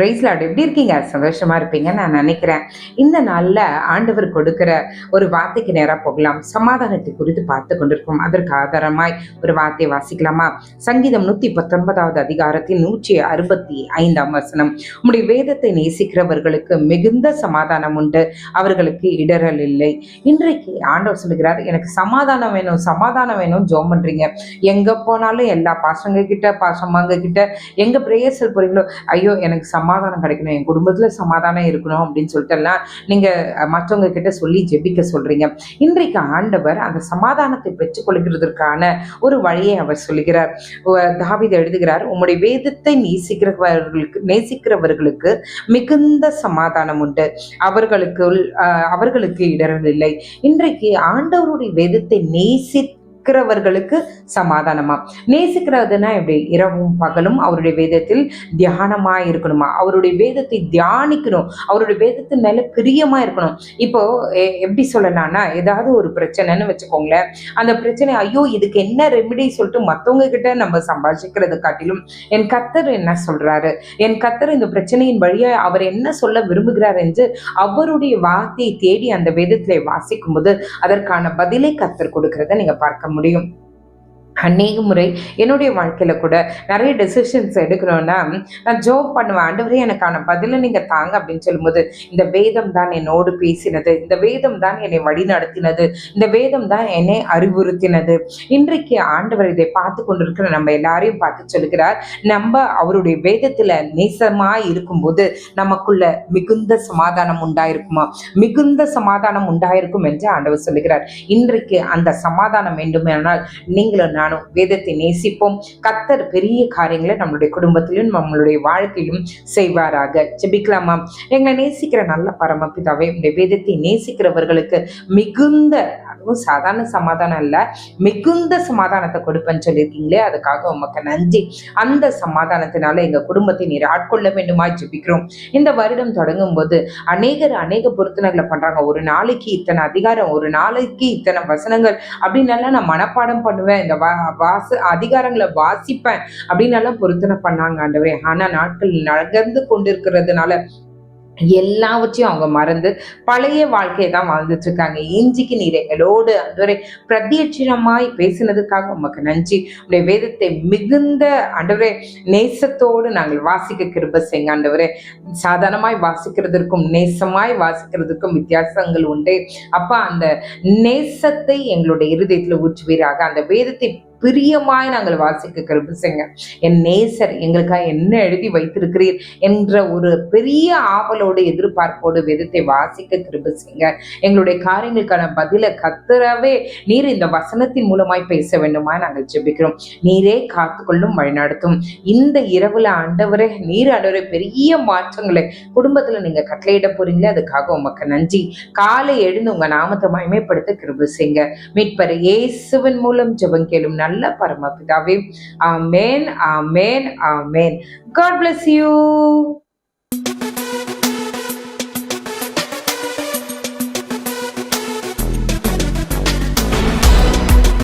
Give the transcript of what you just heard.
Price Lord. எப்படி இருக்கீங்க? சந்தோஷமா இருப்பீங்கன்னு நான் நினைக்கிறேன். இந்த நாள்ல ஆண்டவர் கொடுக்கிற ஒரு வார்த்தைக்கு நேரா போகலாம். சமாதானத்தை குறித்து பார்த்து கொண்டிருக்கோம். அதற்கு ஆதாரமாய் ஒரு வார்த்தையை வாசிக்கலாமா? சங்கீதம் 119வது அதிகாரத்தின் 165ஆம் வசனம். உம்முடைய வேதத்தை நேசிக்கிறவர்களுக்கு மிகுந்த சமாதானம் உண்டு, அவர்களுக்கு இடரல் இல்லை. இன்றைக்கு ஆண்டவர் சொல்லுகிறார், எனக்கு சமாதானம் வேணும், சமாதானம் வேணும். ஜெபம் பண்றீங்க, எங்க போனாலும் எல்லா பாசங்க கிட்ட, பாசமாங்க கிட்ட, எங்க பிரேயர்ஸில் போறீங்களோ, ஐயோ எனக்கு சமாதானம் கிடைக்கணும், என் குடும்பத்துல சமாதானம் இருக்கணும் அப்படின்னு சொல்லிட்டு எல்லாம் நீங்க மற்றவங்க கிட்ட சொல்லி ஜெபிக்க சொல்றீங்க. இன்றைக்கு ஆண்டவர் அந்த சமாதானத்தை பெற்றுக்கொள்கிறதற்கான ஒரு வழியை அவர் சொல்லுகிறார். தாவீது எழுதுகிறார், உம்முடைய வேதத்தை நேசிக்கிறவர்களுக்கு மிகுந்த சமாதானம் உண்டு, அவர்களுக்கு இடரல் இல்லை. இன்றைக்கு ஆண்டவருடைய வேதத்தை நேசிக்கிறவர்களுக்கு சமாதானமா? நேசிக்கிறதுனா எப்படி? இரவும் பகலும் அவருடைய வேதத்தில் தியானமா இருக்கணுமா? அவருடைய வேதத்தை தியானிக்கணும், அவருடைய வேதத்தின் மேல பிரியமா இருக்கணும். இப்போ எப்படி சொல்லலாம்னா, ஏதாவது ஒரு பிரச்சனைன்னு வச்சுக்கோங்களேன், அந்த பிரச்சனை ஐயோ இதுக்கு என்ன ரெமிடி சொல்லிட்டு மற்றவங்க கிட்ட நம்ம சம்பாதிக்கிறத காட்டிலும் என் கர்த்தர் என்ன சொல்றாரு, என் கர்த்தர் இந்த பிரச்சனையின் வழியா அவர் என்ன சொல்ல விரும்புகிறார் என்று அவருடைய வார்த்தையை தேடி அந்த வேதத்திலே வாசிக்கும் போது அதற்கான பதிலை கர்த்தர் கொடுக்கிறத நீங்க பார்க்க முடியும். அநேக முறை என்னுடைய வாழ்க்கையில கூட நிறைய டெசிஷன்ஸ் எடுக்கணும்னா நான் ஜோப் பண்ணுவேன், ஆண்டவரே எனக்கான பதிலை நீங்க தாங்க அப்படின்னு சொல்லும்போது, இந்த வேதம் தான் என்னோடு பேசினது, இந்த வேதம் தான் என்னை வழி நடத்தினது, இந்த வேதம் தான் என்னை அறிவுறுத்தினது. இன்றைக்கு ஆண்டவர் இதை பார்த்து கொண்டிருக்கிற நம்ம எல்லாரையும் பார்த்து சொல்லுகிறார், நம்ம அவருடைய வேதத்துல நேசமா இருக்கும்போது நமக்குள்ள மிகுந்த சமாதானம் உண்டாயிருக்குமா? மிகுந்த சமாதானம் உண்டாயிருக்கும் என்று ஆண்டவர் சொல்லுகிறார். இன்றைக்கு அந்த சமாதானம் வேண்டுமானால் நீங்களும் நானும் வேதத்தை நேசிப்போம். கர்த்தர் பெரிய காரியங்களை நம்மளுடைய குடும்பத்திலும் நம்மளுடைய வாழ்க்கையிலும் செய்வாராக. ஜெபிக்கலாமா? எங்களை நேசிக்கிற நல்ல பரமபிதாவே, உங்களுடைய வேதத்தை நேசிக்கிறவர்களுக்கு மிகுந்த, அதுவும் சாதாரண சமாதானம் இல்ல, மிகுந்த சமாதானத்தை கொடுப்பேன்னு சொல்லியிருக்கீங்களே, அதுக்காக உமக்கு நன்றி. அந்த சமாதானத்தினால எங்க குடும்பத்தை நீர் ஆட்கொள்ள வேண்டுமா ஜெபிக்கிறோம். இந்த வருடம் தொடங்கும் போது அநேக பொருத்தனைகளை பண்றாங்க. ஒரு நாளைக்கு இத்தனை அதிகாரம், ஒரு நாளைக்கு இத்தனை வசனங்கள் அப்படின்னு நான் மனப்பாடம் பண்ணுவேன், இந்த அதிகாரங்களை வாசிப்பேன் அப்படின்னு எல்லாம் பொருத்தனை பண்ணாங்க ஆண்டவரே. ஆனா நாட்கள் நகர்ந்து கொண்டிருக்கிறதுனால எல்லாவற்றையும் அவங்க மறந்து பழைய வாழ்க்கையை தான் வாழ்ந்துட்டு இருக்காங்க. இன்றைக்கு நீர் எங்களோடு ஆண்டவரே பிரத்யட்சமாய் பேசினதுக்காக உமக்கு நன்றி. உடைய வேதத்தை மிகுந்த ஆண்டவரே நேசத்தோடு நாங்கள் வாசிக்க கிருபை செய்யுங்க ஆண்டவரே. சாதாரணமாய் வாசிக்கிறதுக்கும் நேசமாய் வாசிக்கிறதுக்கும் வித்தியாசங்கள் உண்டு அப்பா. அந்த நேசத்தை எங்களுடைய இருதயத்துல ஊற்றுவீராக. அந்த வேதத்தை பிரியமாய் நாங்கள் வாசிக்க கிருபை செய்யுங்க. என் நேசர் எங்களுக்காக என்ன எழுதி வைத்திருக்கிறீர் என்ற ஒரு பெரிய ஆவலோடு எதிர்பார்ப்போடு வேதத்தை வாசிக்க கிருபை செய்யுங்க. எங்களுடைய காரியங்களுக்கான பதில கர்த்தராவே நீர் இந்த வசனத்தின் மூலமாய் பேச வேண்டுமா நாங்கள் ஜெபிக்கிறோம். நீரே காத்துக்கொள்ளும் வழிநடத்தும். இந்த இரவுல ஆண்டவரே நீர் ஆண்டவரே பெரிய மாற்றங்களை குடும்பத்துல நீங்க கட்டளையிட போறீங்களே, அதுக்காக உமக்கு நன்றி. காலை எழுந்து உங்க நாமத்தை மகிமைப்படுத்த கிருபை செய்யுங்க. மீட்பர் இயேசுவின் மூலம் ஜெபம் கேளும் நல்ல பரமபிதாவே. ஆமென், ஆமென், ஆமென். God bless you.